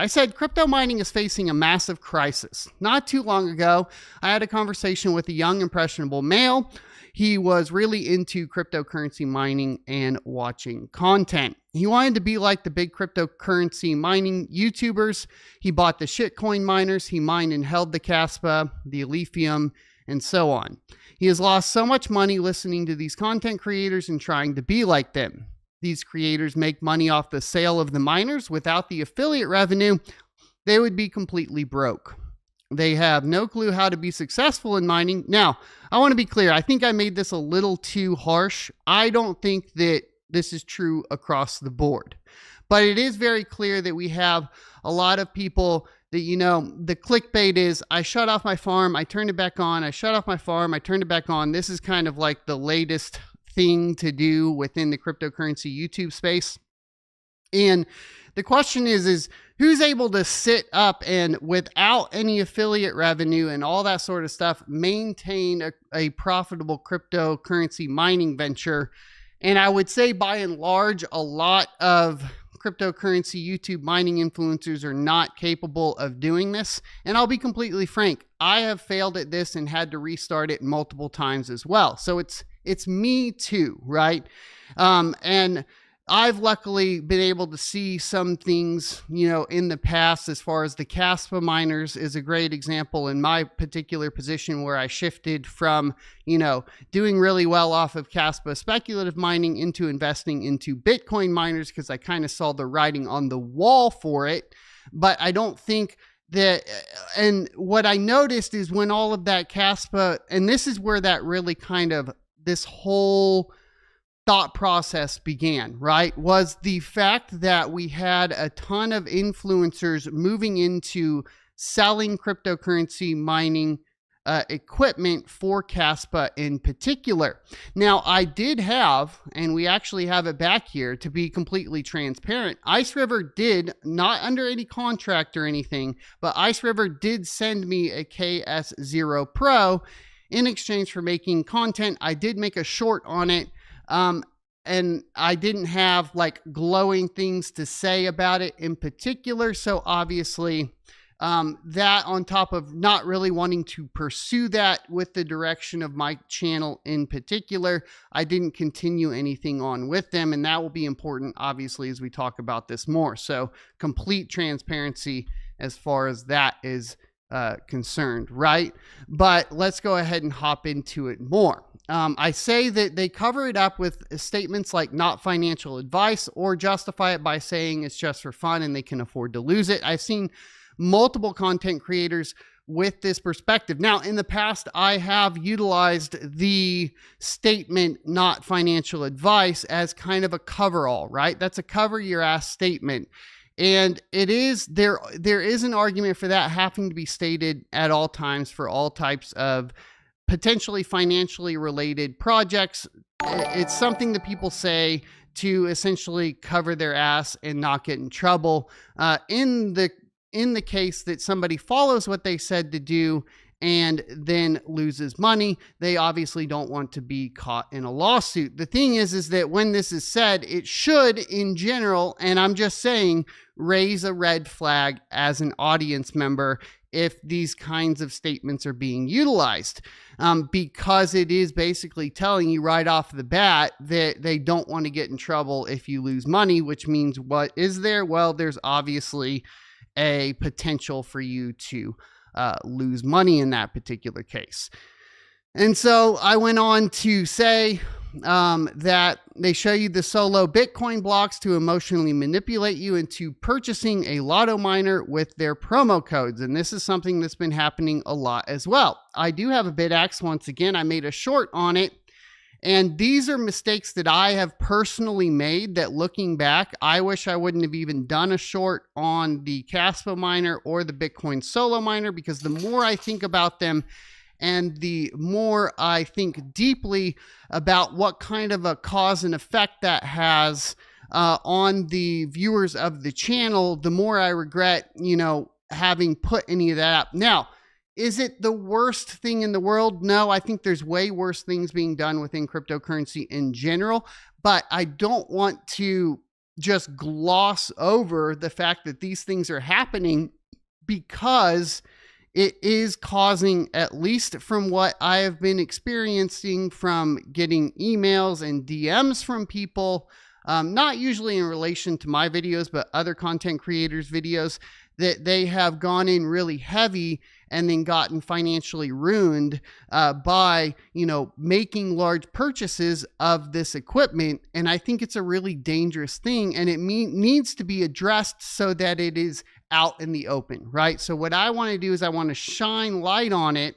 I said crypto mining is facing a massive crisis. Not too long ago, I had a conversation with a young, impressionable male. He was really into cryptocurrency mining and watching content. He wanted to be like the big cryptocurrency mining YouTubers. He bought the shitcoin miners. He mined and held the kaspa, the lithium, and so on. He has lost so much money listening to these content creators and trying to be like them. These creators make money off the sale of the miners. Without the affiliate revenue, they would be completely broke. They have no clue how to be successful in mining. Now, I want to be clear. I think I made this a little too harsh. I don't think that this is true across the board. But it is very clear that we have a lot of people that, you know, the clickbait is, I shut off my farm, I turned it back on, I shut off my farm, I turned it back on. This is kind of like the latest thing to do within the cryptocurrency YouTube space. And the question is who's able to sit up and without any affiliate revenue and all that sort of stuff, maintain a profitable cryptocurrency mining venture? And I would say by and large, a lot of cryptocurrency YouTube mining influencers are not capable of doing this. And I'll be completely frank, I have failed at this and had to restart it multiple times as well. So it's me too, right? And I've luckily been able to see some things, you know, in the past, as far as the kaspa miners is a great example in my particular position, where I shifted from, you know, doing really well off of kaspa speculative mining into investing into Bitcoin miners, because I kind of saw the writing on the wall for it. But I don't think that, and what I noticed is when all of that kaspa, and this is where that really kind of, this whole thought process began, right? Was the fact that we had a ton of influencers moving into selling cryptocurrency mining equipment for kaspa in particular. Now, I did have, and we actually have it back here to be completely transparent, Ice River did, not under any contract or anything, but Ice River did send me a KS0 Pro in exchange for making content. I did make a short on it. And I didn't have like glowing things to say about it in particular. So obviously, that on top of not really wanting to pursue that with the direction of my channel in particular, I didn't continue anything on with them. And that will be important, obviously, as we talk about this more. So complete transparency as far as that is concerned, right? But let's go ahead and hop into it more. I say that they cover it up with statements like not financial advice, or justify it by saying it's just for fun and they can afford to lose it. I've seen multiple content creators with this perspective. Now, in the past, I have utilized the statement not financial advice as kind of a coverall, right? That's a cover your ass statement. And it is, there is an argument for that having to be stated at all times for all types of potentially financially related projects. It's something that people say to essentially cover their ass and not get in trouble. In the case that somebody follows what they said to do and then loses money, they obviously don't want to be caught in a lawsuit. The thing is that when this is said, it should, in general, and I'm just saying, raise a red flag as an audience member if these kinds of statements are being utilized, because it is basically telling you right off the bat that they don't want to get in trouble if you lose money, which means what is there? Well, there's obviously a potential for you to lose money in that particular case. And so I went on to say that they show you the solo Bitcoin blocks to emotionally manipulate you into purchasing a lotto miner with their promo codes. And this is something that's been happening a lot as well. I do have a BitX. Once again, I made a short on it. And these are mistakes that I have personally made that, looking back, I wish I wouldn't have even done a short on the kaspa miner or the Bitcoin solo miner, because the more I think about them and the more I think deeply about what kind of a cause and effect that has on the viewers of the channel, the more I regret, you know, having put any of that up. Now, is it the worst thing in the world? No, I think there's way worse things being done within cryptocurrency in general, but I don't want to just gloss over the fact that these things are happening, because it is causing, at least from what I have been experiencing from getting emails and DMs from people, not usually in relation to my videos, but other content creators' videos, that they have gone in really heavy and then gotten financially ruined by, making large purchases of this equipment. And I think it's a really dangerous thing, and it needs to be addressed so that it is out in the open, right? So what I want to do is I want to shine light on it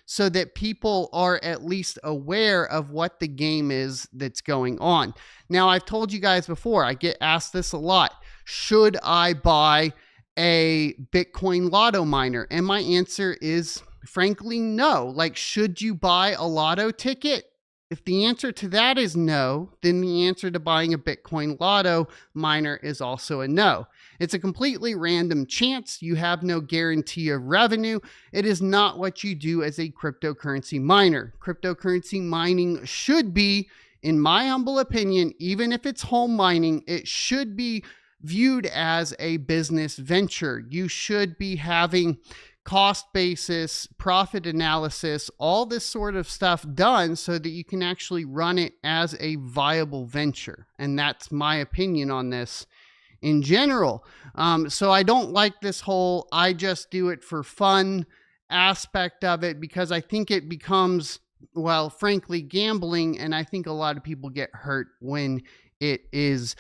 so that people are at least aware of what the game is that's going on. Now, I've told you guys before, I get asked this a lot. Should I buy a Bitcoin lotto miner? And my answer is, frankly, no. Like, should you buy a lotto ticket? If the answer to that is no, then the answer to buying a Bitcoin lotto miner is also a no. It's a completely random chance. You have no guarantee of revenue. It is not what you do as a cryptocurrency miner. Cryptocurrency mining should be, in my humble opinion, even if it's home mining, it should be viewed as a business venture. You should be having cost basis, profit analysis, all this sort of stuff done so that you can actually run it as a viable venture. And that's my opinion on this in general. So I don't like this whole I just do it for fun aspect of it, because I think it becomes, well, frankly, gambling. And I think a lot of people get hurt when it is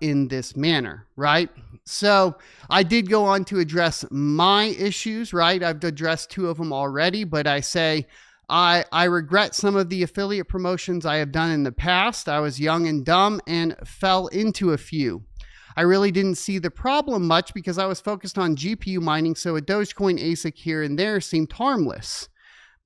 in this manner, right? So I did go on to address my issues, right? I've addressed 2 of them already, but I say I regret some of the affiliate promotions I have done in the past. I was young and dumb and fell into a few. I really didn't see the problem much because I was focused on GPU mining, so a Dogecoin ASIC here and there seemed harmless.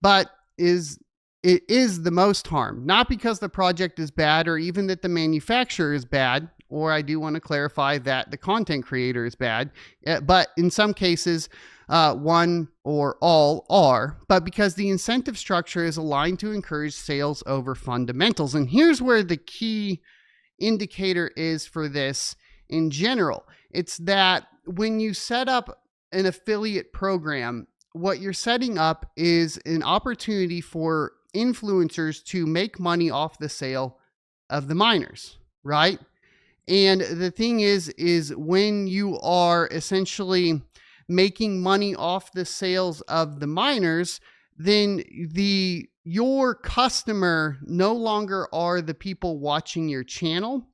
But it is the most harm, not because the project is bad or even that the manufacturer is bad, or I do want to clarify that the content creator is bad, but in some cases, one or all are, but because the incentive structure is aligned to encourage sales over fundamentals. And here's where the key indicator is for this in general. It's that when you set up an affiliate program, what you're setting up is an opportunity for influencers to make money off the sale of the miners, right? And the thing is when you are essentially making money off the sales of the miners, then your customer no longer are the people watching your channel,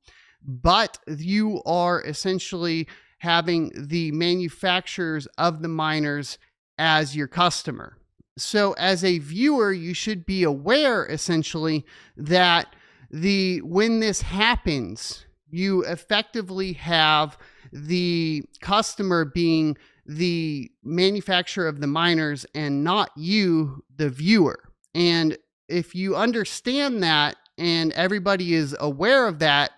but you are essentially having the manufacturers of the miners as your customer. So as a viewer, you should be aware essentially that when this happens, you effectively have the customer being the manufacturer of the miners and not you, the viewer. And if you understand that and everybody is aware of that,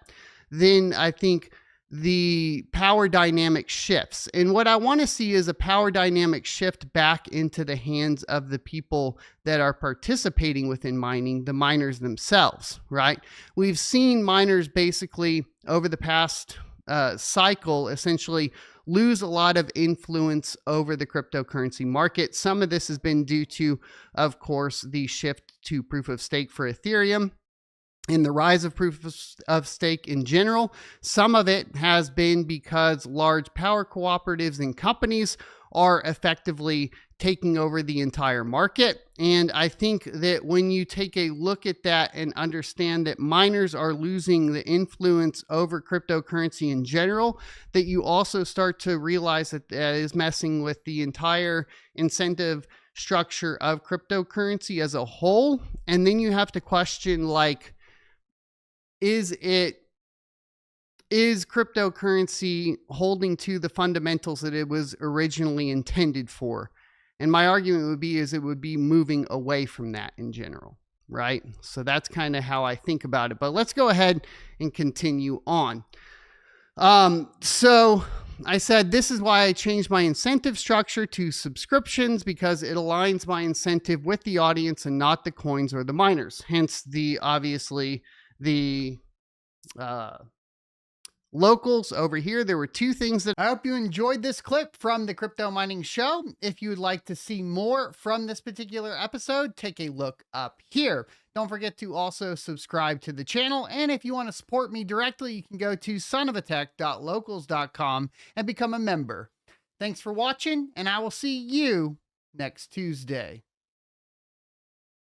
then I think the power dynamic shifts. And what I want to see is a power dynamic shift back into the hands of the people that are participating within mining, the miners themselves, right? We've seen miners basically over the past cycle essentially lose a lot of influence over the cryptocurrency market. Some of this has been due to, of course, the shift to proof of stake for Ethereum and the rise of proof of stake in general. Some of it has been because large power cooperatives and companies are effectively taking over the entire market. And I think that when you take a look at that and understand that miners are losing the influence over cryptocurrency in general, that you also start to realize that that is messing with the entire incentive structure of cryptocurrency as a whole. And then you have to question, like, is cryptocurrency holding to the fundamentals that it was originally intended for? And my argument would be it would be moving away from that in general, right? So that's kind of how I think about it. But let's go ahead and continue on. So I said this is why I changed my incentive structure to subscriptions, because it aligns my incentive with the audience and not the coins or the miners. Hence the obviously the Locals over here, there were two things that I hope you enjoyed this clip from the Crypto Mining Show. If you would like to see more from this particular episode, take a look up here. Don't forget to also subscribe to the channel. And if you want to support me directly, you can go to sonofatech.locals.com and become a member. Thanks for watching, and I will see you next Tuesday.